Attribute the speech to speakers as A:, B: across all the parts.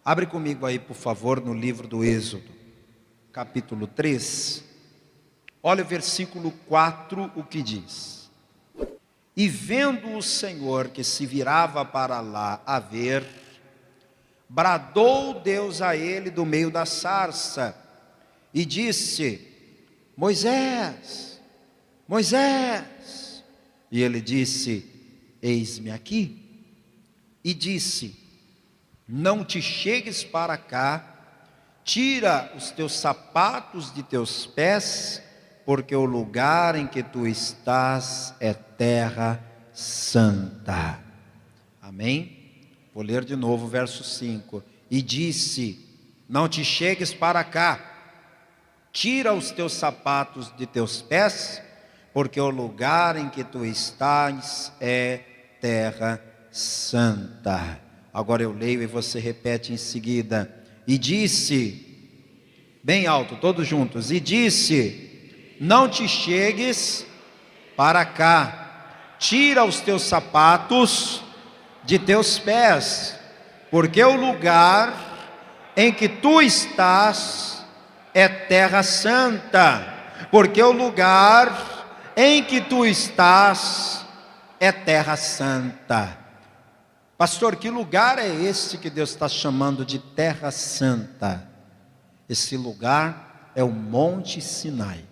A: Abre comigo aí, por favor, no livro do Êxodo, capítulo 3. Olha o versículo 4, o que diz: E vendo o Senhor que se virava para lá a ver, bradou Deus a ele do meio da sarça, e disse: Moisés, Moisés. E ele disse: Eis-me aqui. E disse: Não te chegues para cá, tira os teus sapatos de teus pés, porque o lugar em que tu estás é terra santa. Amém? Vou ler de novo o verso 5. E disse: Não te chegues para cá, tira os teus sapatos de teus pés, porque o lugar em que tu estás é terra santa. Agora eu leio e você repete em seguida. E disse, bem alto, todos juntos. E disse: Não te chegues para cá, tira os teus sapatos de teus pés, porque o lugar em que tu estás é terra santa. Porque o lugar em que tu estás é terra santa. Pastor, que lugar é esse que Deus está chamando de terra santa? Esse lugar é o Monte Sinai,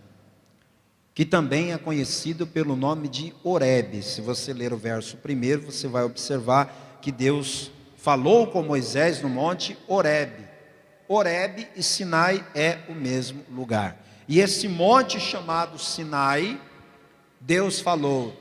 A: que também é conhecido pelo nome de Horebe. Se você ler o verso primeiro, você vai observar que Deus falou com Moisés no monte Horebe. Horebe e Sinai é o mesmo lugar. E esse monte chamado Sinai, Deus falou: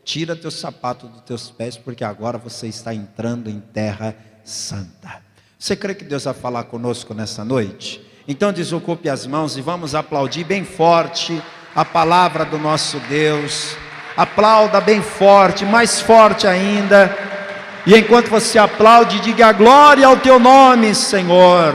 A: tira teu sapato dos teus pés, porque agora você está entrando em terra santa. Você crê que Deus vai falar conosco nessa noite? Então desocupe as mãos e vamos aplaudir bem forte a palavra do nosso Deus. Aplauda bem forte, mais forte ainda. E enquanto você aplaude, diga: glória ao teu nome, Senhor.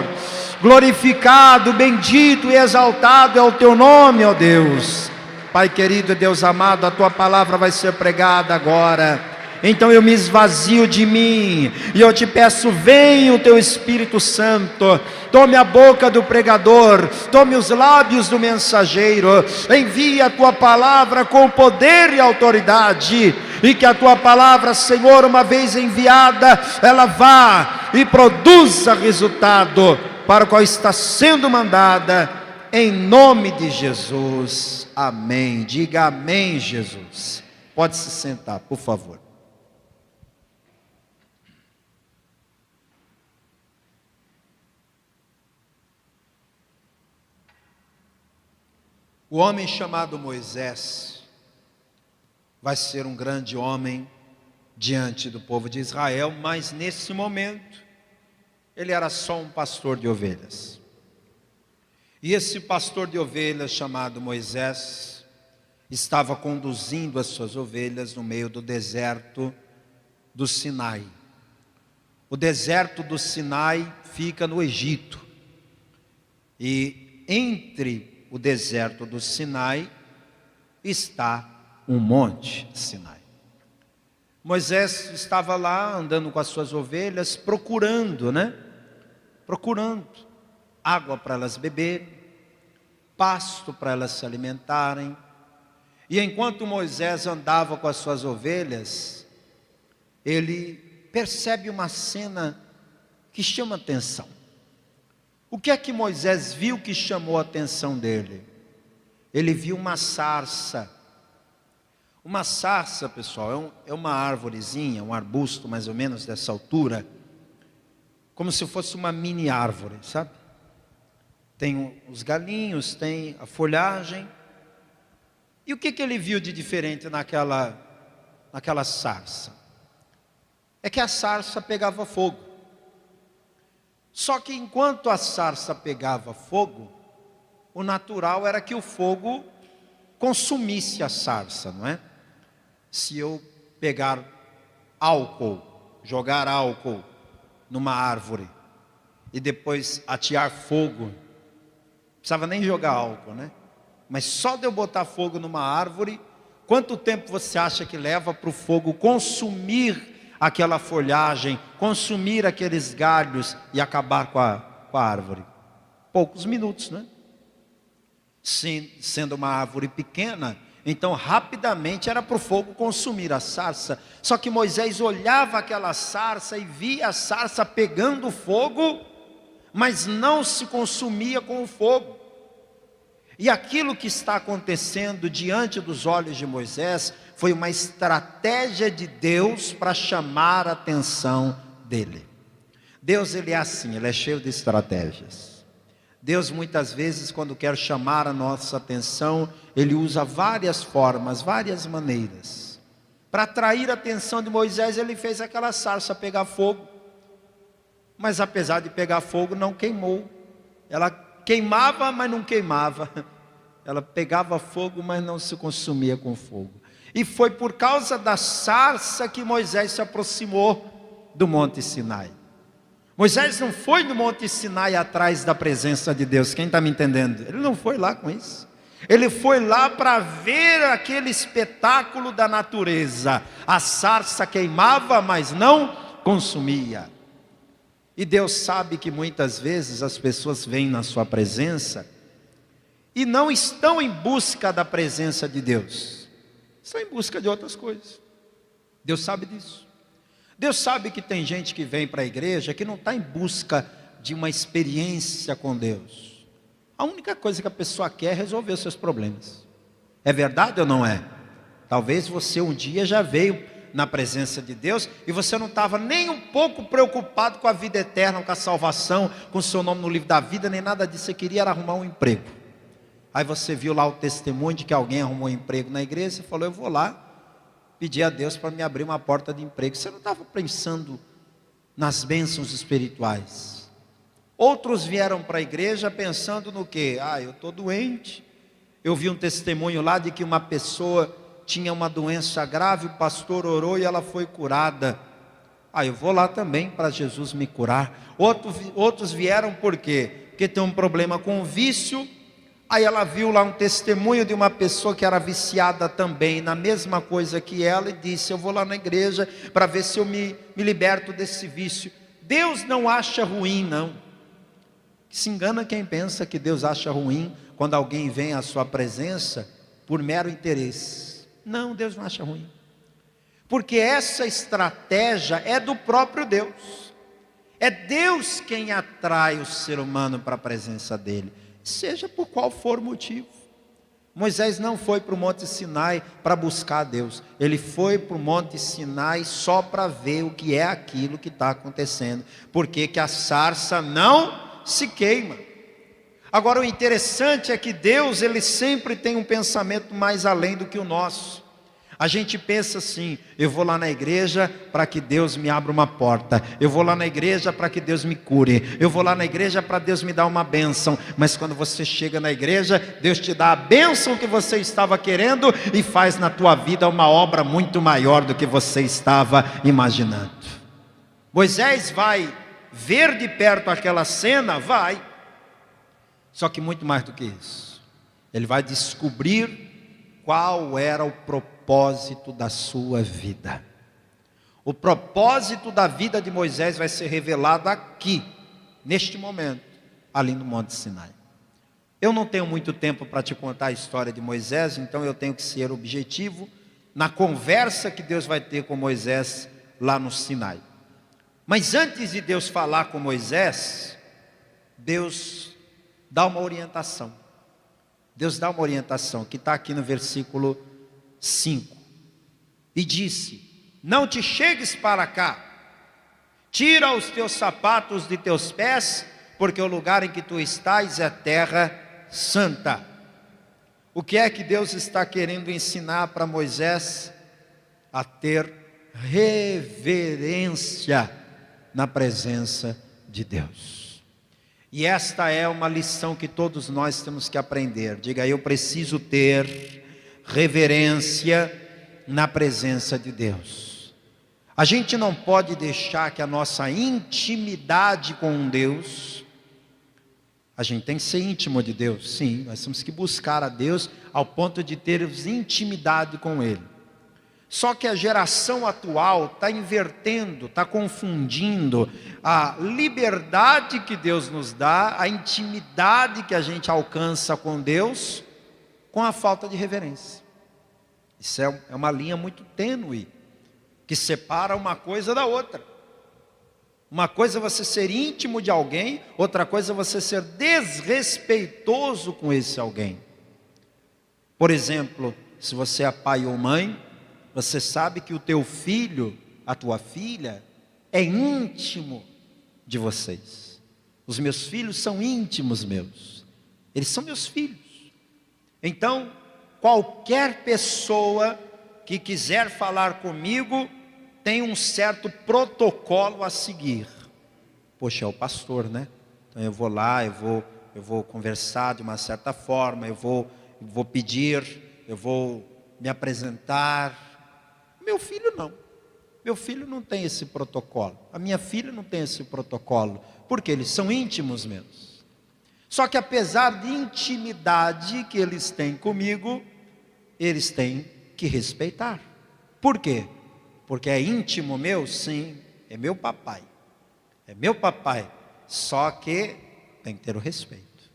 A: Glorificado, bendito e exaltado é o teu nome, ó Deus. Pai querido, Deus amado, a tua palavra vai ser pregada agora. Então eu me esvazio de mim e eu te peço: vem o teu Espírito Santo, tome a boca do pregador, tome os lábios do mensageiro, envia a tua palavra com poder e autoridade, e que a tua palavra, Senhor, uma vez enviada, ela vá e produza resultado para o qual está sendo mandada, em nome de Jesus, amém. Diga amém, Jesus. Pode se sentar, por favor. O homem chamado Moisés vai ser um grande homem diante do povo de Israel, mas nesse momento ele era só um pastor de ovelhas. E esse pastor de ovelhas chamado Moisés estava conduzindo as suas ovelhas no meio do deserto do Sinai. O deserto do Sinai fica no Egito. E entre o deserto do Sinai está um monte Sinai. Moisés estava lá andando com as suas ovelhas, procurando água para elas beberem, pasto para elas se alimentarem. E enquanto Moisés andava com as suas ovelhas, ele percebe uma cena que chama atenção. O que é que Moisés viu que chamou a atenção dele? Ele viu uma sarça. Uma sarça, pessoal, é uma árvorezinha, um arbusto mais ou menos dessa altura, como se fosse uma mini árvore, sabe? Tem os galinhos, tem a folhagem. E o que ele viu de diferente naquela sarça? É que a sarça pegava fogo. Só que enquanto a sarça pegava fogo, o natural era que o fogo consumisse a sarça, não é? Se eu pegar álcool, jogar álcool numa árvore e depois atear fogo, não precisava nem jogar álcool, né? Mas só de eu botar fogo numa árvore, quanto tempo você acha que leva para o fogo consumir aquela folhagem, consumir aqueles galhos e acabar com a árvore? Poucos minutos, né? Sendo uma árvore pequena, então rapidamente era para o fogo consumir a sarça. Só que Moisés olhava aquela sarça e via a sarça pegando fogo, mas não se consumia com o fogo. E aquilo que está acontecendo diante dos olhos de Moisés foi uma estratégia de Deus para chamar a atenção dele. Deus, ele é assim, ele é cheio de estratégias. Deus muitas vezes, quando quer chamar a nossa atenção, ele usa várias formas, várias maneiras. Para atrair a atenção de Moisés, ele fez aquela sarça pegar fogo. Mas apesar de pegar fogo, não queimou. Ela queimava, mas não queimava. Ela pegava fogo, mas não se consumia com fogo. E foi por causa da sarça que Moisés se aproximou do Monte Sinai. Moisés não foi no Monte Sinai atrás da presença de Deus. Quem está me entendendo? Ele não foi lá com isso. Ele foi lá para ver aquele espetáculo da natureza. A sarça queimava, mas não consumia. E Deus sabe que muitas vezes as pessoas vêm na sua presença e não estão em busca da presença de Deus. Estão em busca de outras coisas. Deus sabe disso. Deus sabe que tem gente que vem para a igreja que não está em busca de uma experiência com Deus. A única coisa que a pessoa quer é resolver os seus problemas. É verdade ou não é? Talvez você um dia já veio na presença de Deus e você não estava nem um pouco preocupado com a vida eterna, com a salvação, com o seu nome no livro da vida, nem nada disso. Você queria era arrumar um emprego. Aí você viu lá o testemunho de que alguém arrumou um emprego na igreja e falou: eu vou lá pedir a Deus para me abrir uma porta de emprego. Você não estava pensando nas bênçãos espirituais. Outros vieram para a igreja pensando no quê? Eu estou doente. Eu vi um testemunho lá de que uma pessoa tinha uma doença grave, o pastor orou e ela foi curada. Eu vou lá também para Jesus me curar. Outros vieram por quê? Porque tem um problema com o vício. Aí ela viu lá um testemunho de uma pessoa que era viciada também na mesma coisa que ela e disse: eu vou lá na igreja para ver se eu me liberto desse vício. Deus não acha ruim, não. Se engana quem pensa que Deus acha ruim quando alguém vem à sua presença por mero interesse. Não, Deus não acha ruim. Porque essa estratégia é do próprio Deus. É Deus quem atrai o ser humano para a presença dele, seja por qual for o motivo. Moisés não foi para o Monte Sinai para buscar a Deus. Ele foi para o Monte Sinai só para ver o que é aquilo que está acontecendo. Porque que a sarça não se queima. Agora o interessante é que Deus, ele sempre tem um pensamento mais além do que o nosso. A gente pensa assim: eu vou lá na igreja para que Deus me abra uma porta, eu vou lá na igreja para que Deus me cure, eu vou lá na igreja para Deus me dar uma bênção. Mas quando você chega na igreja, Deus te dá a bênção que você estava querendo e faz na tua vida uma obra muito maior do que você estava imaginando. Moisés vai ver de perto aquela cena? Vai. Só que muito mais do que isso, ele vai descobrir qual era o propósito da sua vida. O propósito da vida de Moisés vai ser revelado aqui, neste momento, ali no Monte Sinai. Eu não tenho muito tempo para te contar a história de Moisés, então eu tenho que ser objetivo na conversa que Deus vai ter com Moisés lá no Sinai. Mas antes de Deus falar com Moisés, Deus dá uma orientação. Deus dá uma orientação, que está aqui no versículo 5. E disse: não te chegues para cá, tira os teus sapatos de teus pés, porque o lugar em que tu estás é terra santa. O que é que Deus está querendo ensinar para Moisés? A ter reverência na presença de Deus. E esta é uma lição que todos nós temos que aprender. Diga: eu preciso ter reverência na presença de Deus. A gente não pode deixar que a nossa intimidade com Deus, A gente tem que ser íntimo de Deus, sim. Nós temos que buscar a Deus ao ponto de termos intimidade com Ele. Só que a geração atual está invertendo, está confundindo a liberdade que Deus nos dá, a intimidade que a gente alcança com Deus, com a falta de reverência. Isso é uma linha muito tênue, que separa uma coisa da outra. Uma coisa é você ser íntimo de alguém, outra coisa é você ser desrespeitoso com esse alguém. Por exemplo, se você é pai ou mãe, você sabe que o teu filho, a tua filha, é íntimo de vocês. Os meus filhos são íntimos meus. Eles são meus filhos. Então, qualquer pessoa que quiser falar comigo, tem um certo protocolo a seguir. Poxa, é o pastor, né? Então eu vou lá, eu vou conversar de uma certa forma, eu vou pedir, eu vou me apresentar. Meu filho não. Meu filho não tem esse protocolo. A minha filha não tem esse protocolo. Porque eles são íntimos meus. Só que apesar de intimidade que eles têm comigo, eles têm que respeitar. Por quê? Porque é íntimo meu? Sim, é meu papai. É meu papai. Só que tem que ter o respeito.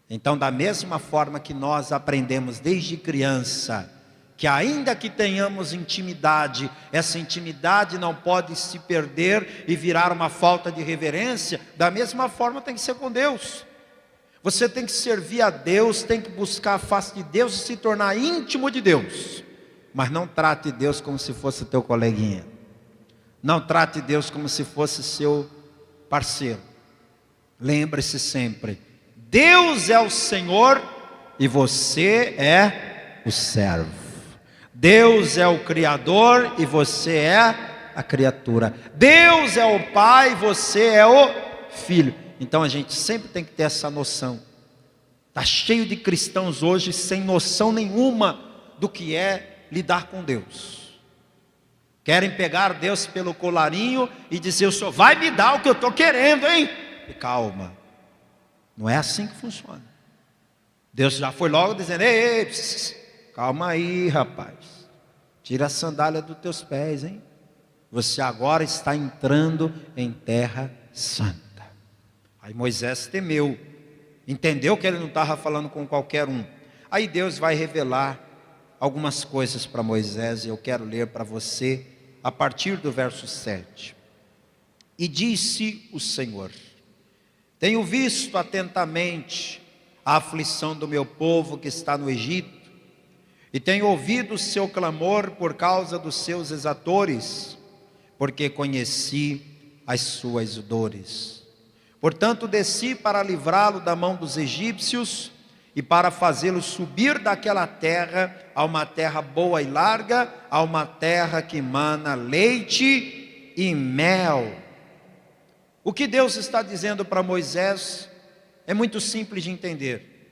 A: Então, da mesma forma que nós aprendemos desde criança, que ainda que tenhamos intimidade, essa intimidade não pode se perder e virar uma falta de reverência, da mesma forma tem que ser com Deus. Você tem que servir a Deus, tem que buscar a face de Deus e se tornar íntimo de Deus. Mas não trate Deus como se fosse teu coleguinha. Não trate Deus como se fosse seu parceiro. Lembre-se sempre, Deus é o Senhor e você é o servo. Deus é o Criador e você é a criatura. Deus é o Pai e você é o Filho. Então a gente sempre tem que ter essa noção. Está cheio de cristãos hoje sem noção nenhuma do que é lidar com Deus. Querem pegar Deus pelo colarinho e dizer: o Senhor vai me dar o que eu estou querendo, hein? E calma, não é assim que funciona. Deus já foi logo dizendo: ei, calma aí, rapaz. Tira a sandália dos teus pés, hein? Você agora está entrando em terra santa. Aí Moisés temeu. Entendeu que ele não estava falando com qualquer um. Aí Deus vai revelar algumas coisas para Moisés. E eu quero ler para você a partir do verso 7. E disse o Senhor: tenho visto atentamente a aflição do meu povo que está no Egito, e tenho ouvido o seu clamor por causa dos seus exatores, porque conheci as suas dores. Portanto desci para livrá-lo da mão dos egípcios, e para fazê-lo subir daquela terra a uma terra boa e larga, a uma terra que mana leite e mel. O que Deus está dizendo para Moisés é muito simples de entender.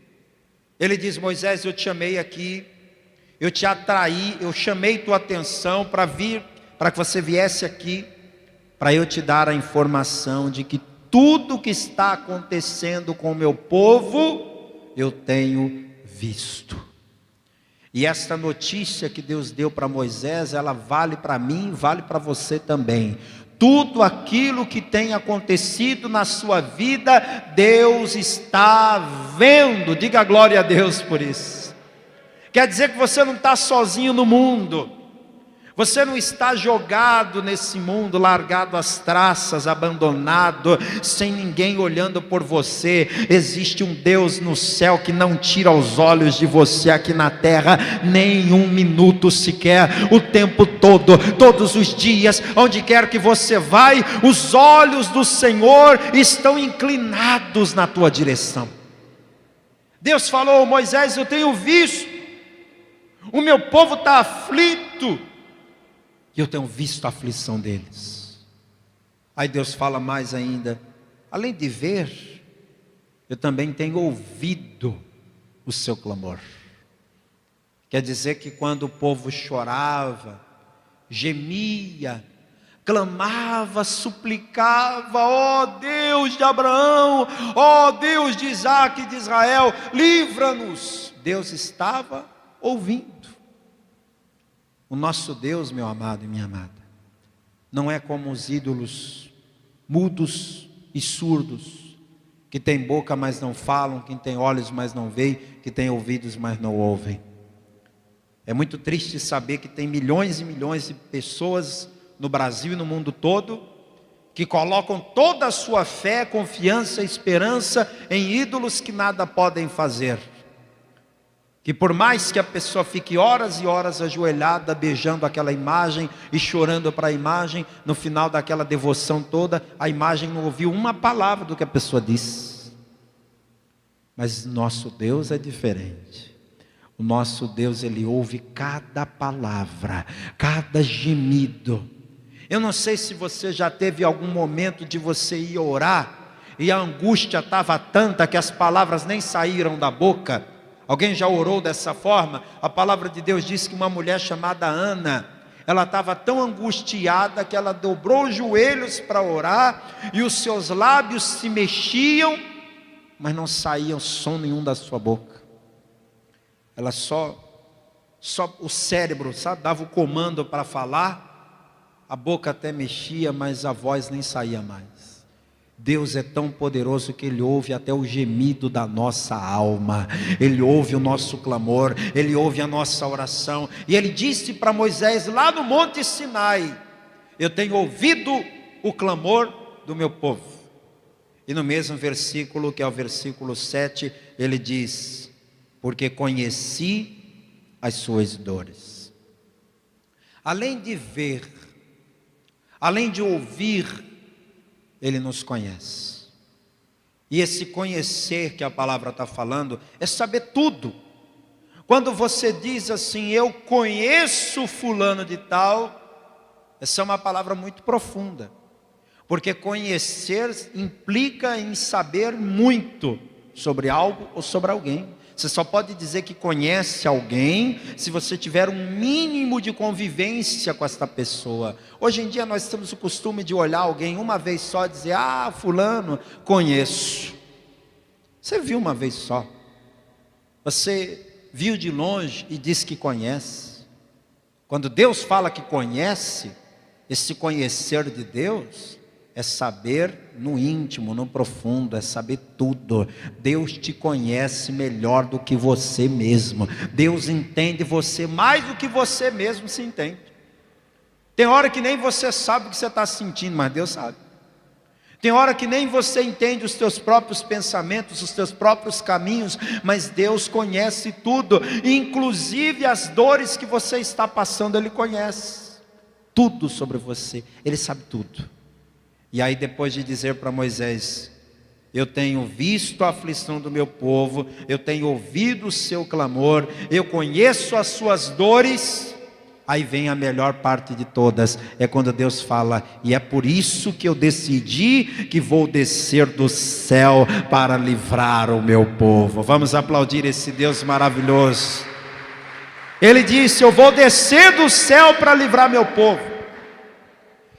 A: Ele diz: Moisés, eu te chamei aqui, eu te atraí, eu chamei tua atenção para vir, para que você viesse aqui, para eu te dar a informação de que tudo que está acontecendo com o meu povo, eu tenho visto. E esta notícia que Deus deu para Moisés, ela vale para mim, vale para você também. Tudo aquilo que tem acontecido na sua vida, Deus está vendo. Diga glória a Deus por isso. Quer dizer que você não está sozinho no mundo. Você não está jogado nesse mundo, largado às traças, abandonado, sem ninguém olhando por você. Existe um Deus no céu que não tira os olhos de você aqui na terra, nem um minuto sequer, o tempo todo, todos os dias, onde quer que você vai, os olhos do Senhor estão inclinados na tua direção. Deus falou: Moisés, eu tenho visto, o meu povo está aflito, e eu tenho visto a aflição deles. Aí Deus fala mais ainda: além de ver, eu também tenho ouvido o seu clamor. Quer dizer que quando o povo chorava, gemia, clamava, suplicava: ó Deus de Abraão, ó Deus de Isaac e de Israel, livra-nos. Deus estava ouvindo. O nosso Deus, meu amado e minha amada, não é como os ídolos mudos e surdos, que tem boca mas não falam, que tem olhos mas não veem, que tem ouvidos mas não ouvem. É muito triste saber que tem milhões e milhões de pessoas no Brasil e no mundo todo que colocam toda a sua fé, confiança, esperança em ídolos que nada podem fazer. Que por mais que a pessoa fique horas e horas ajoelhada, beijando aquela imagem e chorando para a imagem, no final daquela devoção toda, a imagem não ouviu uma palavra do que a pessoa disse. Mas nosso Deus é diferente. O nosso Deus, Ele ouve cada palavra, cada gemido. Eu não sei se você já teve algum momento de você ir orar e a angústia estava tanta que as palavras nem saíram da boca. Alguém já orou dessa forma? A palavra de Deus diz que uma mulher chamada Ana, ela estava tão angustiada que ela dobrou os joelhos para orar e os seus lábios se mexiam, mas não saía som nenhum da sua boca. Ela só o cérebro, sabe, dava o comando para falar, a boca até mexia, mas a voz nem saía mais. Deus é tão poderoso que Ele ouve até o gemido da nossa alma, Ele ouve o nosso clamor, Ele ouve a nossa oração. E Ele disse para Moisés lá no Monte Sinai: eu tenho ouvido o clamor do meu povo. E no mesmo versículo, que é o versículo 7, Ele diz: porque conheci as suas dores. Além de ver, além de ouvir, Ele nos conhece. E esse conhecer que a palavra está falando é saber tudo. Quando você diz assim: eu conheço fulano de tal, essa é uma palavra muito profunda, porque conhecer implica em saber muito sobre algo ou sobre alguém. Você só pode dizer que conhece alguém se você tiver um mínimo de convivência com esta pessoa. Hoje em dia nós temos o costume de olhar alguém uma vez só e dizer: ah, fulano, conheço. Você viu uma vez só. Você viu de longe e diz que conhece. Quando Deus fala que conhece, esse conhecer de Deus é saber no íntimo, no profundo, é saber tudo. Deus te conhece melhor do que você mesmo. Deus entende você mais do que você mesmo se entende. Tem hora que nem você sabe o que você está sentindo, mas Deus sabe. Tem hora que nem você entende os teus próprios pensamentos, os teus próprios caminhos, mas Deus conhece tudo, inclusive as dores que você está passando. Ele conhece tudo sobre você, Ele sabe tudo. E aí, depois de dizer para Moisés: eu tenho visto a aflição do meu povo, eu tenho ouvido o seu clamor, eu conheço as suas dores. Aí vem a melhor parte de todas, é quando Deus fala: e é por isso que eu decidi que vou descer do céu para livrar o meu povo. Vamos aplaudir esse Deus maravilhoso. Ele disse: eu vou descer do céu para livrar meu povo.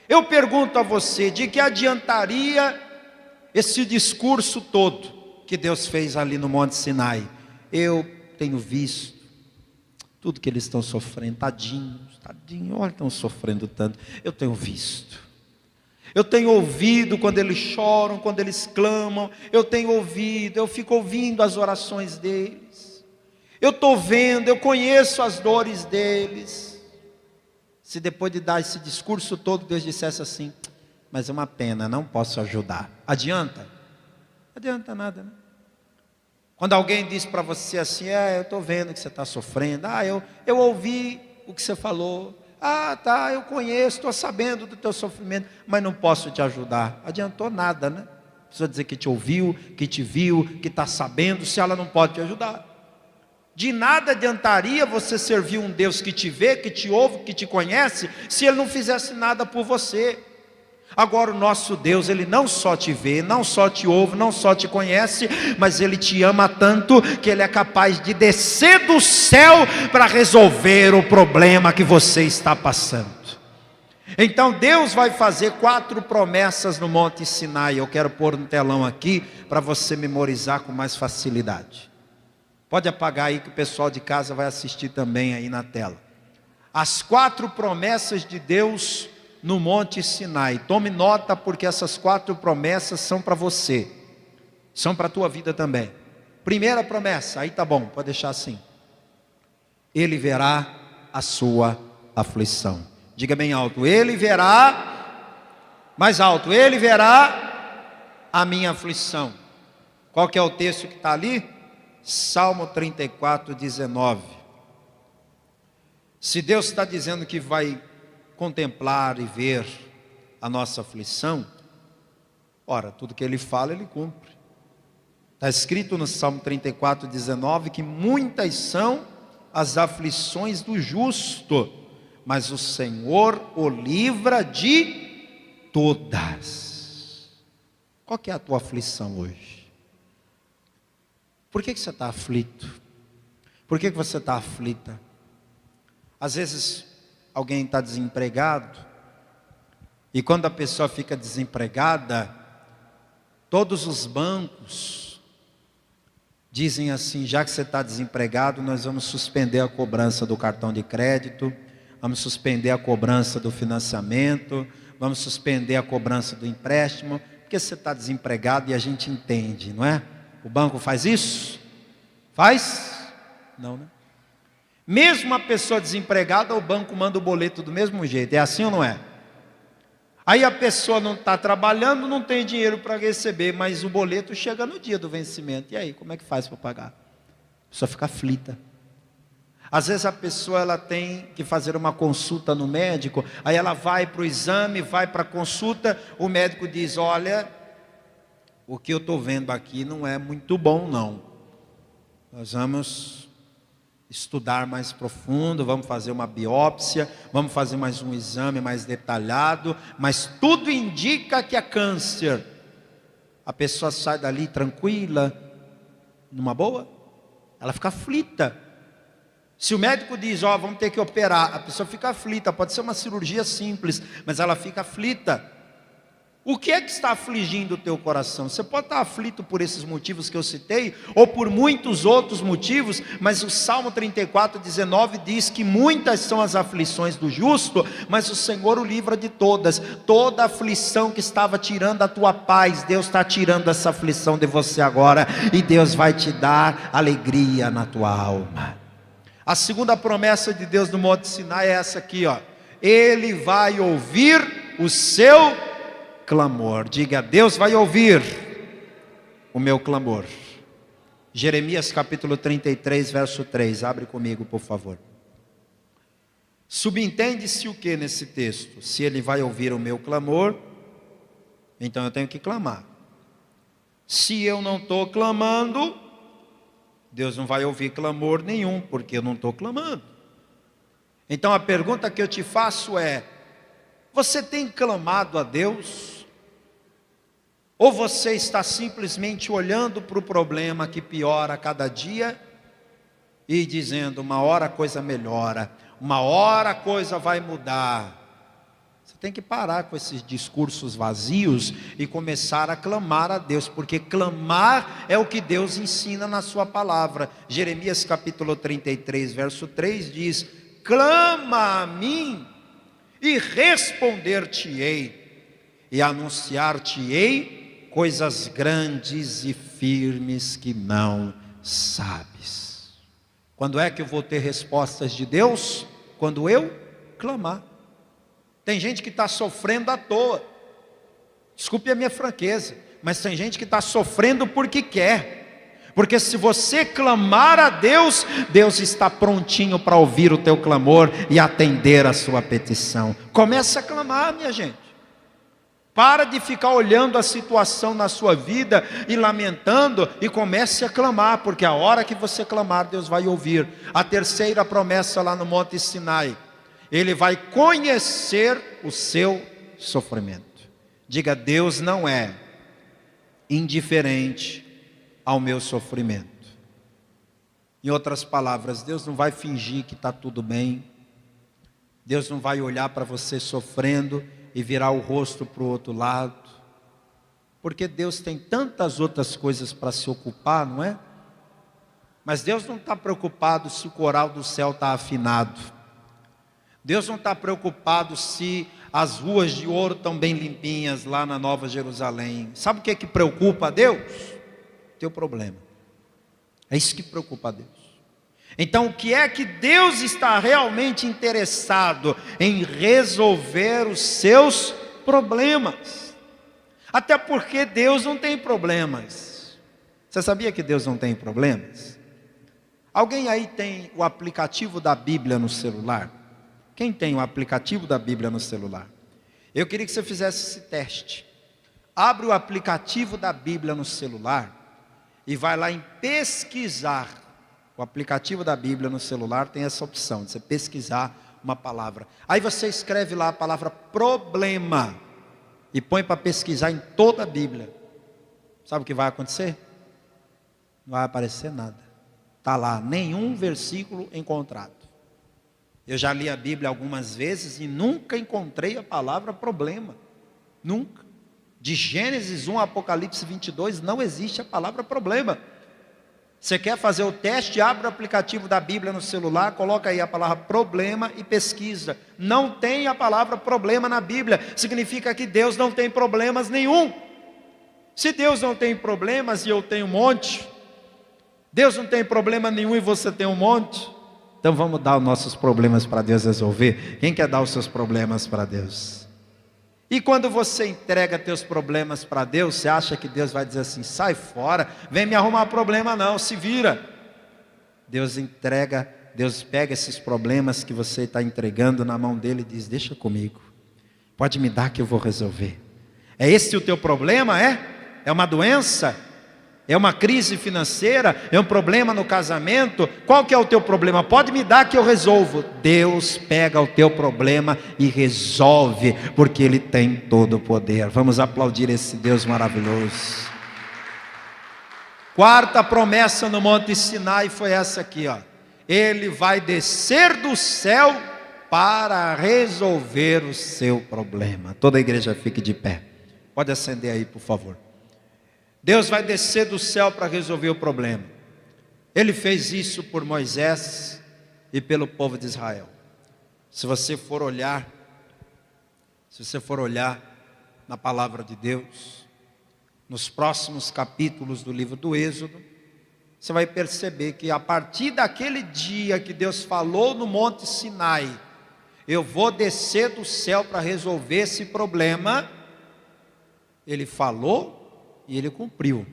A: Eu pergunto a você: de que adiantaria esse discurso todo que Deus fez ali no Monte Sinai? Eu tenho visto tudo que eles estão sofrendo, tadinhos, olha, estão sofrendo tanto. Eu tenho visto, eu tenho ouvido quando eles choram, quando eles clamam. Eu tenho ouvido, eu fico ouvindo as orações deles. Eu estou vendo, eu conheço as dores deles. Se depois de dar esse discurso todo, Deus dissesse assim: mas é uma pena, não posso ajudar. Adianta? Não adianta nada, né? Quando alguém diz para você assim: eu estou vendo que você está sofrendo. Eu ouvi o que você falou. Tá, eu conheço, estou sabendo do teu sofrimento, mas não posso te ajudar. Adiantou nada, né? Precisa dizer que te ouviu, que te viu, que está sabendo, se ela não pode te ajudar. De nada adiantaria você servir um Deus que te vê, que te ouve, que te conhece, se Ele não fizesse nada por você. Agora o nosso Deus, Ele não só te vê, não só te ouve, não só te conhece, mas Ele te ama tanto que Ele é capaz de descer do céu para resolver o problema que você está passando. Então Deus vai fazer 4 promessas no Monte Sinai. Eu quero pôr no telão aqui para você memorizar com mais facilidade. Pode apagar aí que o pessoal de casa vai assistir também aí na tela. As 4 promessas de Deus no Monte Sinai. Tome nota, porque essas 4 promessas são para você, são para a tua vida também. Primeira promessa, aí tá bom, pode deixar assim: Ele verá a sua aflição. Diga bem alto: Ele verá, mais alto: Ele verá a minha aflição. Qual que é o texto que está ali? Salmo 34, 19. Se Deus está dizendo que vai contemplar e ver a nossa aflição, ora, tudo que Ele fala, Ele cumpre. Está escrito no Salmo 34, 19, que muitas são as aflições do justo, mas o Senhor o livra de todas. Qual que é a tua aflição hoje? Por que você está aflito? Por que você está aflita? Às vezes alguém está desempregado, e quando a pessoa fica desempregada, todos os bancos dizem assim: já que você está desempregado, nós vamos suspender a cobrança do cartão de crédito, vamos suspender a cobrança do financiamento, vamos suspender a cobrança do empréstimo, porque você está desempregado, e a gente entende, não é? O banco faz isso? Faz? Não, né? Mesmo a pessoa desempregada, o banco manda o boleto do mesmo jeito. É assim ou não é? Aí a pessoa não está trabalhando, não tem dinheiro para receber, mas o boleto chega no dia do vencimento. E aí, como é que faz para pagar? A pessoa fica aflita. Às vezes a pessoa ela tem que fazer uma consulta no médico, aí ela vai para o exame, vai para a consulta, o médico diz: olha, o que eu estou vendo aqui não é muito bom não. Nós vamos estudar mais profundo, vamos fazer uma biópsia, vamos fazer mais um exame mais detalhado, mas tudo indica que é câncer. A pessoa sai dali tranquila, numa boa? Ela fica aflita. Se o médico diz: ó, vamos ter que operar, a pessoa fica aflita. Pode ser uma cirurgia simples, mas ela fica aflita. O que é que está afligindo o teu coração? Você pode estar aflito por esses motivos que eu citei, ou por muitos outros motivos, mas o Salmo 34, 19 diz que muitas são as aflições do justo, mas o Senhor o livra de todas. Toda aflição que estava tirando a tua paz, Deus está tirando essa aflição de você agora, e Deus vai te dar alegria na tua alma. A segunda promessa de Deus no Monte Sinai é essa aqui, ó: Ele vai ouvir o seu clamor. Diga: Deus vai ouvir o meu clamor. Jeremias capítulo 33, verso 3. Abre comigo, por favor. Subentende-se o que nesse texto? Se Ele vai ouvir o meu clamor, então eu tenho que clamar. Se eu não estou clamando, Deus não vai ouvir clamor nenhum, porque eu não estou clamando. Então a pergunta que eu te faço é: você tem clamado a Deus? Ou você está simplesmente olhando para o problema que piora a cada dia e dizendo: uma hora a coisa melhora, uma hora a coisa vai mudar? Você tem que parar com esses discursos vazios e começar a clamar a Deus, porque clamar é o que Deus ensina na sua palavra. Jeremias capítulo 33, verso 3 diz: clama a mim e responder-te-ei, e anunciar-te-ei coisas grandes e firmes que não sabes. Quando é que eu vou ter respostas de Deus? Quando eu clamar. Tem gente que está sofrendo à toa, desculpe a minha franqueza, mas tem gente que está sofrendo porque quer. Porque se você clamar a Deus, Deus está prontinho para ouvir o teu clamor e atender a sua petição. Comece a clamar, minha gente. Para de ficar olhando a situação na sua vida e lamentando, e comece a clamar, porque a hora que você clamar, Deus vai ouvir. A terceira promessa lá no Monte Sinai: Ele vai conhecer o seu sofrimento. Diga: Deus não é indiferente ao meu sofrimento. Em outras palavras, Deus não vai fingir que está tudo bem. Deus não vai olhar para você sofrendo e virar o rosto para o outro lado, porque Deus tem tantas outras coisas para se ocupar, não é? Mas Deus não está preocupado se o coral do céu está afinado. Deus não está preocupado se as ruas de ouro estão bem limpinhas lá na Nova Jerusalém. Sabe o que é que preocupa a Deus? Teu problema. É isso que preocupa a Deus. Então, o que é que Deus está realmente interessado em resolver os seus problemas? Até porque Deus não tem problemas. Você sabia que Deus não tem problemas? Alguém aí tem o aplicativo da Bíblia no celular? Quem tem o aplicativo da Bíblia no celular? Eu queria que você fizesse esse teste. Abre o aplicativo da Bíblia no celular e vai lá em pesquisar. O aplicativo da Bíblia no celular tem essa opção de você pesquisar uma palavra. Aí você escreve lá a palavra problema e põe para pesquisar em toda a Bíblia. Sabe o que vai acontecer? Não vai aparecer nada. Está lá, nenhum versículo encontrado. Eu já li a Bíblia algumas vezes e nunca encontrei a palavra problema. Nunca. De Gênesis 1 a Apocalipse 22 não existe a palavra problema. Você quer fazer o teste? Abre o aplicativo da Bíblia no celular, coloca aí a palavra problema e pesquisa. Não tem a palavra problema na Bíblia. Significa que Deus não tem problemas nenhum. Se Deus não tem problemas e eu tenho um monte, Deus não tem problema nenhum e você tem um monte, então vamos dar os nossos problemas para Deus resolver. Quem quer dar os seus problemas para Deus? E quando você entrega teus problemas para Deus, você acha que Deus vai dizer assim: sai fora, vem me arrumar problema não, se vira. Deus entrega, Deus pega esses problemas que você está entregando na mão dele e diz: deixa comigo, pode me dar que eu vou resolver. É esse o teu problema? É uma doença? É uma crise financeira? É um problema no casamento? Qual que é o teu problema? Pode me dar que eu resolvo. Deus pega o teu problema e resolve, porque Ele tem todo o poder. Vamos aplaudir esse Deus maravilhoso. Quarta promessa no Monte Sinai foi essa aqui, ó. Ele vai descer do céu para resolver o seu problema. Toda a igreja fique de pé. Pode acender aí, por favor. Deus vai descer do céu para resolver o problema. Ele fez isso por Moisés e pelo povo de Israel. Se você for olhar na palavra de Deus, nos próximos capítulos do livro do Êxodo, você vai perceber que a partir daquele dia que Deus falou no Monte Sinai, eu vou descer do céu para resolver esse problema, Ele falou e Ele cumpriu.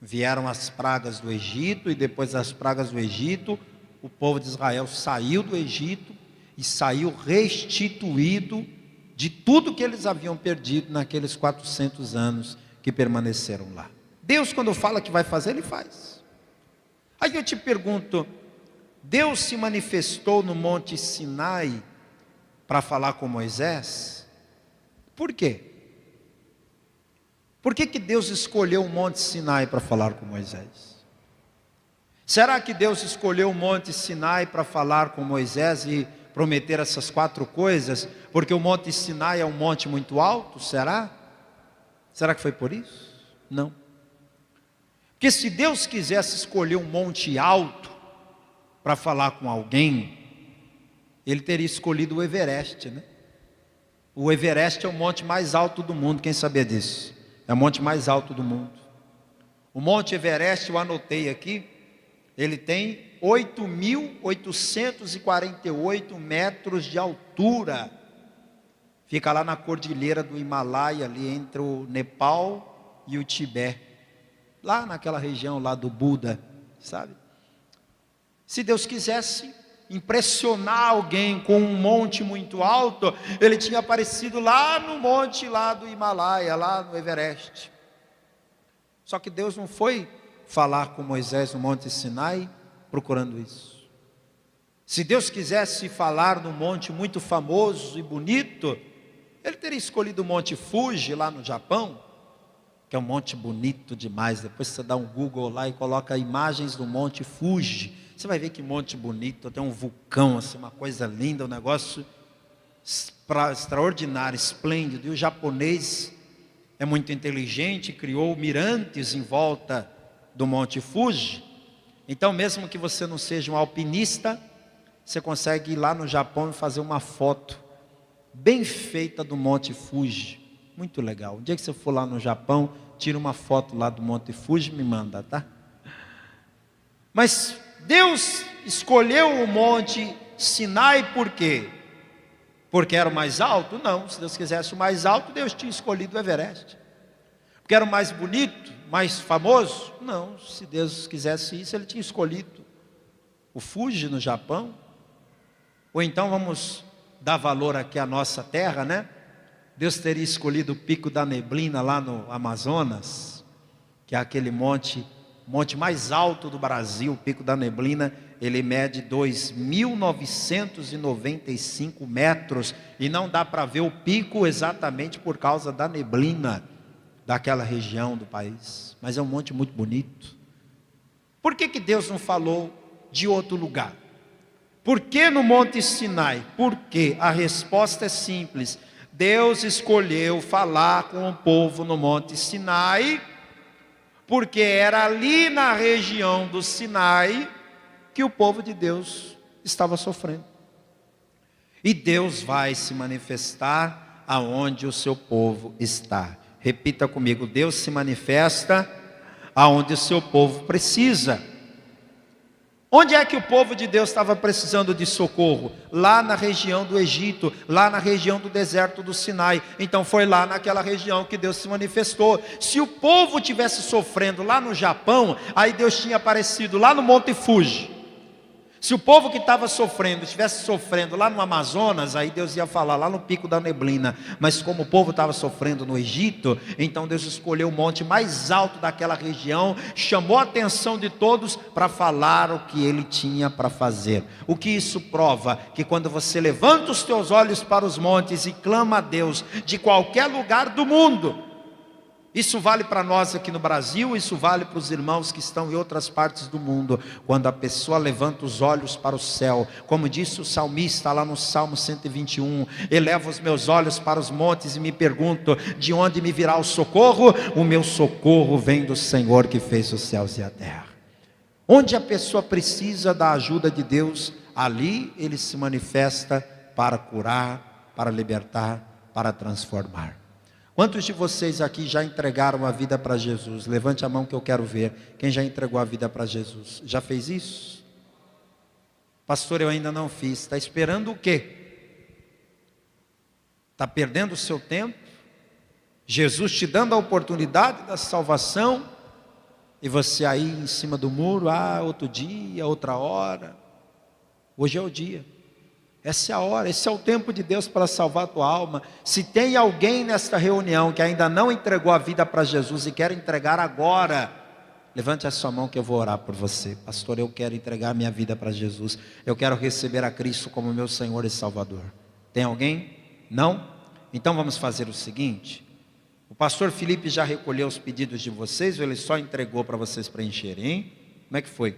A: Vieram as pragas do Egito, e depois das pragas do Egito, o povo de Israel saiu do Egito e saiu restituído de tudo que eles haviam perdido naqueles 400 anos que permaneceram lá. Deus, quando fala que vai fazer, Ele faz. Aí eu te pergunto, Deus se manifestou no Monte Sinai para falar com Moisés? Por quê? Por que Deus escolheu o Monte Sinai para falar com Moisés? Será que Deus escolheu o Monte Sinai para falar com Moisés e prometer essas 4 coisas? Porque o Monte Sinai é um monte muito alto, será? Será que foi por isso? Não. Porque se Deus quisesse escolher um monte alto para falar com alguém, Ele teria escolhido o Everest, né? O Everest é o monte mais alto do mundo, quem sabia disso? É o monte mais alto do mundo. O Monte Everest, eu anotei aqui, ele tem 8.848 metros de altura. Fica lá na cordilheira do Himalaia, ali entre o Nepal e o Tibete. Lá naquela região lá do Buda, sabe? Se Deus quisesse impressionar alguém com um monte muito alto, Ele tinha aparecido lá no monte lá do Himalaia, lá no Everest. Só que Deus não foi falar com Moisés no Monte Sinai procurando isso. Se Deus quisesse falar num monte muito famoso e bonito, Ele teria escolhido o Monte Fuji lá no Japão. que é um monte bonito demais. Depois você dá um Google lá e coloca imagens do Monte Fuji, você vai ver que monte bonito, tem um vulcão, assim, uma coisa linda, um negócio extraordinário, esplêndido. E o japonês é muito inteligente, criou mirantes em volta do Monte Fuji. Então, mesmo que você não seja um alpinista, você consegue ir lá no Japão e fazer uma foto bem feita do Monte Fuji. Muito legal. O dia que você for lá no Japão, tira uma foto lá do Monte Fuji e me manda, tá? Mas Deus escolheu o Monte Sinai por quê? Porque era o mais alto? Não, se Deus quisesse o mais alto, Deus tinha escolhido o Everest. Porque era o mais bonito, mais famoso? Não, se Deus quisesse isso, Ele tinha escolhido o Fuji no Japão. Ou então vamos dar valor aqui à nossa terra, né? Deus teria escolhido o Pico da Neblina lá no Amazonas, que é aquele monte mais alto do Brasil. O Pico da Neblina, ele mede 2.995 metros, e não dá para ver o pico exatamente por causa da neblina daquela região do país, mas é um monte muito bonito. Por que Deus não falou de outro lugar? Por que no Monte Sinai? Porque a resposta é simples. Deus escolheu falar com o povo no Monte Sinai, porque era ali na região do Sinai que o povo de Deus estava sofrendo. E Deus vai se manifestar aonde o seu povo está. Repita comigo: Deus se manifesta aonde o seu povo precisa. Onde é que o povo de Deus estava precisando de socorro? Lá na região do Egito, lá na região do deserto do Sinai. Então foi lá naquela região que Deus se manifestou. Se o povo tivesse sofrendo lá no Japão, aí Deus tinha aparecido lá no Monte Fuji. Se o povo que estava sofrendo, estivesse sofrendo lá no Amazonas, aí Deus ia falar lá no Pico da Neblina. Mas como o povo estava sofrendo no Egito, então Deus escolheu o monte mais alto daquela região, chamou a atenção de todos para falar o que ele tinha para fazer. O que isso prova? Que quando você levanta os teus olhos para os montes e clama a Deus de qualquer lugar do mundo, isso vale para nós aqui no Brasil, isso vale para os irmãos que estão em outras partes do mundo. Quando a pessoa levanta os olhos para o céu, como disse o salmista lá no Salmo 121, elevo os meus olhos para os montes e me pergunto: de onde me virá o socorro? O meu socorro vem do Senhor que fez os céus e a terra. Onde a pessoa precisa da ajuda de Deus, ali Ele se manifesta para curar, para libertar, para transformar. Quantos de vocês aqui já entregaram a vida para Jesus? Levante a mão que eu quero ver. Quem já entregou a vida para Jesus? Já fez isso? Pastor, eu ainda não fiz. Está esperando o quê? Está perdendo o seu tempo? Jesus te dando a oportunidade da salvação, e você aí em cima do muro: outro dia, outra hora. Hoje é o dia. Essa é a hora, esse é o tempo de Deus para salvar a tua alma. Se tem alguém nesta reunião que ainda não entregou a vida para Jesus e quer entregar agora, levante a sua mão que eu vou orar por você. Pastor, eu quero entregar minha vida para Jesus, eu quero receber a Cristo como meu Senhor e Salvador. Tem alguém? Não? Então vamos fazer o seguinte: o pastor Felipe já recolheu os pedidos de vocês, ou ele só entregou para vocês preencherem, hein? Como é que foi?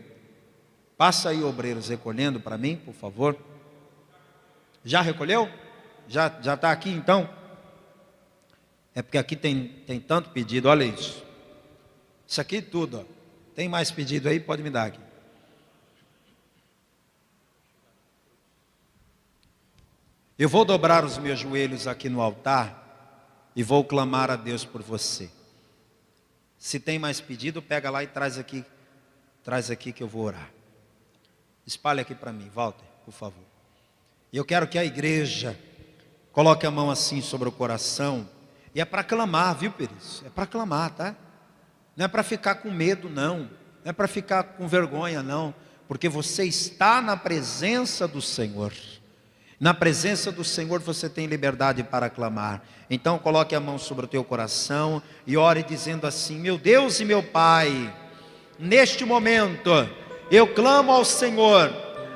A: Passa aí, obreiros, recolhendo para mim, por favor. Já recolheu? Já está aqui então? É porque aqui tem tanto pedido, olha isso. Isso aqui tudo, ó. Tem mais pedido aí? Pode me dar aqui. Eu vou dobrar os meus joelhos aqui no altar e vou clamar a Deus por você. Se tem mais pedido, pega lá e traz aqui que eu vou orar. Espalha aqui para mim, Walter, por favor. E eu quero que a igreja coloque a mão assim sobre o coração. E é para clamar, viu, Pires? É para clamar, tá? Não é para ficar com medo, não. Não é para ficar com vergonha, não. Porque você está na presença do Senhor. Na presença do Senhor você tem liberdade para clamar. Então coloque a mão sobre o teu coração e ore dizendo assim: meu Deus e meu Pai, neste momento eu clamo ao Senhor,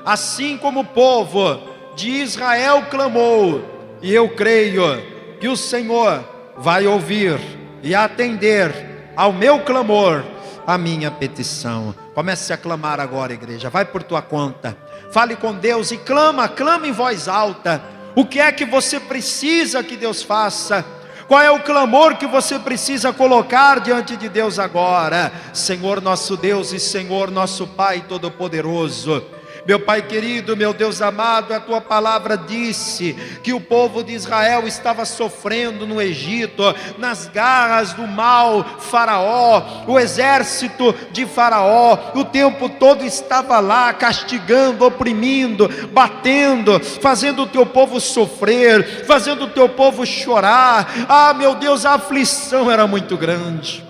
A: assim como o povo de Israel clamou, e eu creio que o Senhor vai ouvir e atender ao meu clamor, a minha petição. Comece a clamar agora, igreja, vai por tua conta, fale com Deus e clama em voz alta. O que é que você precisa que Deus faça? Qual é o clamor que você precisa colocar diante de Deus agora? Senhor nosso Deus e Senhor nosso Pai Todo-Poderoso, meu Pai querido, meu Deus amado, a tua palavra disse que o povo de Israel estava sofrendo no Egito, nas garras do mal Faraó. O exército de Faraó o tempo todo estava lá castigando, oprimindo, batendo, fazendo o teu povo sofrer, fazendo o teu povo chorar. Ah, meu Deus, a aflição era muito grande.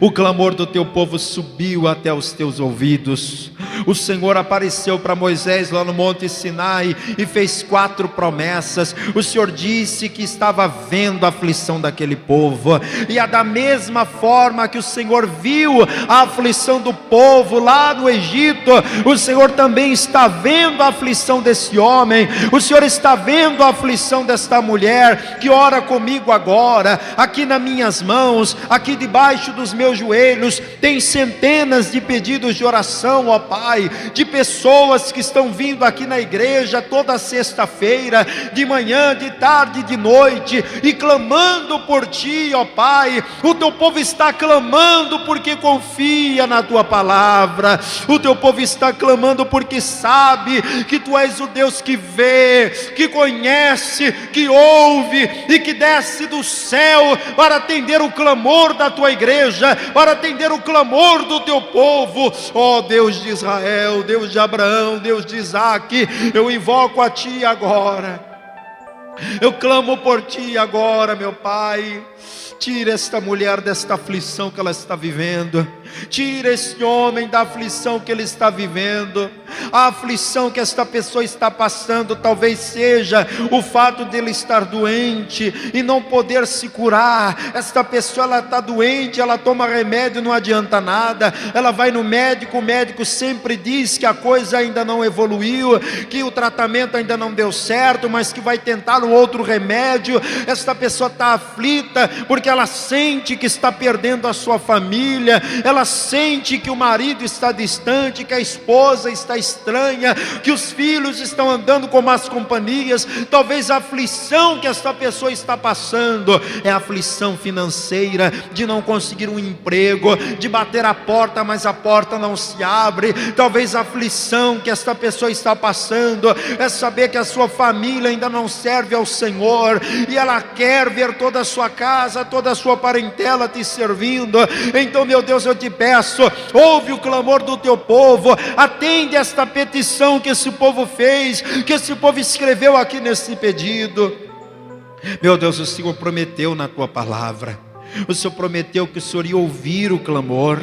A: O clamor do teu povo subiu até os teus ouvidos. O Senhor apareceu para Moisés lá no Monte Sinai e fez 4 promessas. O Senhor disse que estava vendo a aflição daquele povo, e da mesma forma que o Senhor viu a aflição do povo lá no Egito, o Senhor também está vendo a aflição desse homem. O Senhor está vendo a aflição desta mulher que ora comigo agora. Aqui nas minhas mãos, aqui debaixo dos meus joelhos, tem centenas de pedidos de oração, ó Pai, de pessoas que estão vindo aqui na igreja toda sexta-feira, de manhã, de tarde, de noite, e clamando por Ti, ó Pai. O Teu povo está clamando porque confia na Tua palavra. O Teu povo está clamando porque sabe que Tu és o Deus que vê, que conhece, que ouve e que desce do céu para atender o clamor da Tua igreja, para atender o clamor do Teu povo. Ó Deus de Israel, Deus de Abraão, Deus de Isaque, eu invoco a Ti agora, eu clamo por Ti agora, meu Pai. Tira esta mulher desta aflição que ela está vivendo. Tira este homem da aflição que ele está vivendo. A aflição que esta pessoa está passando talvez seja o fato de ele estar doente e não poder se curar. Esta pessoa, ela está doente, ela toma remédio, não adianta nada. Ela vai no médico, o médico sempre diz que a coisa ainda não evoluiu, que o tratamento ainda não deu certo, mas que vai tentar um outro remédio. Esta pessoa está aflita porque ela sente que está perdendo a sua família, ela sente que o marido está distante, que a esposa está estranha, que os filhos estão andando com más companhias. Talvez a aflição que esta pessoa está passando é a aflição financeira, de não conseguir um emprego, de bater a porta, mas a porta não se abre. Talvez a aflição que esta pessoa está passando é saber que a sua família ainda não serve ao Senhor, e ela quer ver toda a sua casa, toda a sua parentela te servindo. Então, meu Deus, eu te peço, ouve o clamor do Teu povo, atende esta petição que esse povo fez, que esse povo escreveu aqui nesse pedido. Meu Deus, o Senhor prometeu na Tua palavra, o Senhor prometeu que o Senhor ia ouvir o clamor.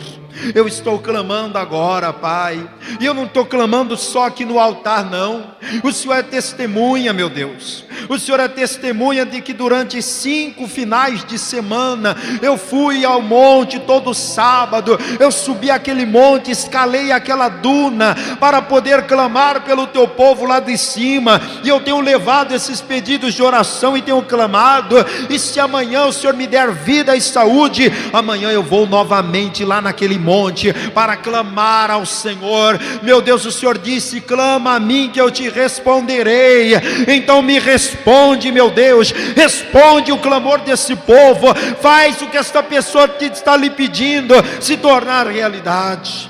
A: Eu estou clamando agora, Pai, e eu não estou clamando só aqui no altar, não. O Senhor é testemunha, meu Deus. O Senhor é testemunha de que durante 5 finais de semana eu fui ao monte todo sábado. Eu subi aquele monte, escalei aquela duna para poder clamar pelo Teu povo lá de cima, e eu tenho levado esses pedidos de oração e tenho clamado. E se amanhã o Senhor me der vida e saúde, amanhã eu vou novamente lá naquele monte para clamar ao Senhor. Meu Deus, o Senhor disse: clama a mim que eu te responderei. Então me responde, meu Deus, responde o clamor desse povo, faz o que esta pessoa está lhe pedindo se tornar realidade.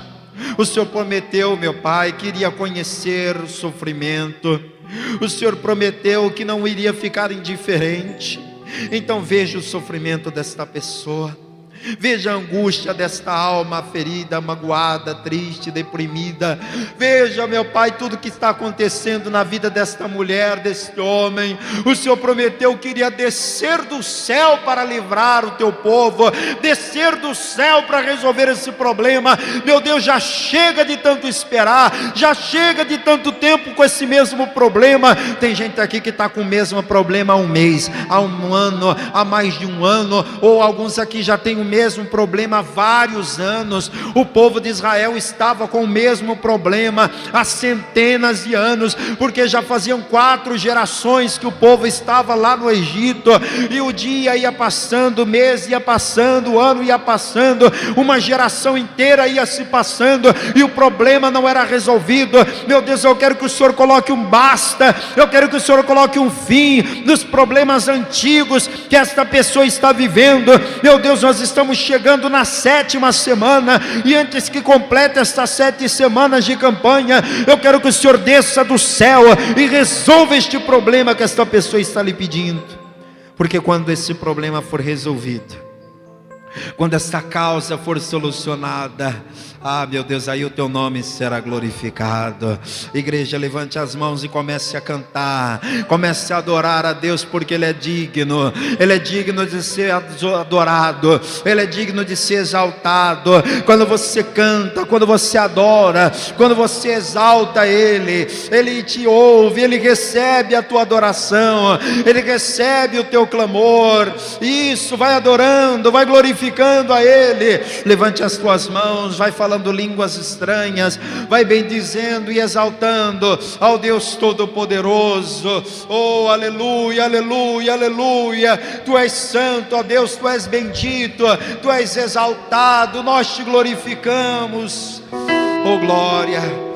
A: O Senhor prometeu, meu Pai, que iria conhecer o sofrimento. O Senhor prometeu que não iria ficar indiferente. Então veja o sofrimento desta pessoa, veja a angústia desta alma ferida, magoada, triste, deprimida. Veja, meu Pai, tudo que está acontecendo na vida desta mulher, deste homem. O Senhor prometeu que iria descer do céu para livrar o Teu povo, descer do céu para resolver esse problema. Meu Deus, já chega de tanto esperar, já chega de tanto tempo com esse mesmo problema. Tem gente aqui que está com o mesmo problema há 1 mês, há 1 ano, há mais de 1 ano, ou alguns aqui já têm o mesmo problema há vários anos. O povo de Israel estava com o mesmo problema há centenas de anos, porque já faziam 4 gerações que o povo estava lá no Egito, e o dia ia passando, o mês ia passando, o ano ia passando, uma geração inteira ia se passando, e o problema não era resolvido. Meu Deus, eu quero que o Senhor coloque um basta, eu quero que o Senhor coloque um fim nos problemas antigos que esta pessoa está vivendo. Meu Deus, nós estamos chegando na 7ª semana, e antes que complete estas 7 semanas de campanha, eu quero que o Senhor desça do céu e resolva este problema que esta pessoa está lhe pedindo, porque quando esse problema for resolvido, quando esta causa for solucionada, meu Deus, aí o teu nome será glorificado. Igreja, levante as mãos e comece a cantar, comece a adorar a Deus, porque Ele é digno de ser adorado, Ele é digno de ser exaltado. Quando você canta, quando você adora, quando você exalta Ele, Ele te ouve, Ele recebe a tua adoração, Ele recebe o teu clamor. Isso, vai adorando, vai glorificando a Ele. Levante as tuas mãos, vai falando línguas estranhas, vai bendizendo e exaltando ao Deus Todo-Poderoso. Oh, aleluia, aleluia, aleluia. Tu és santo, ó Deus, tu és bendito, tu és exaltado, nós te glorificamos. Oh, glória.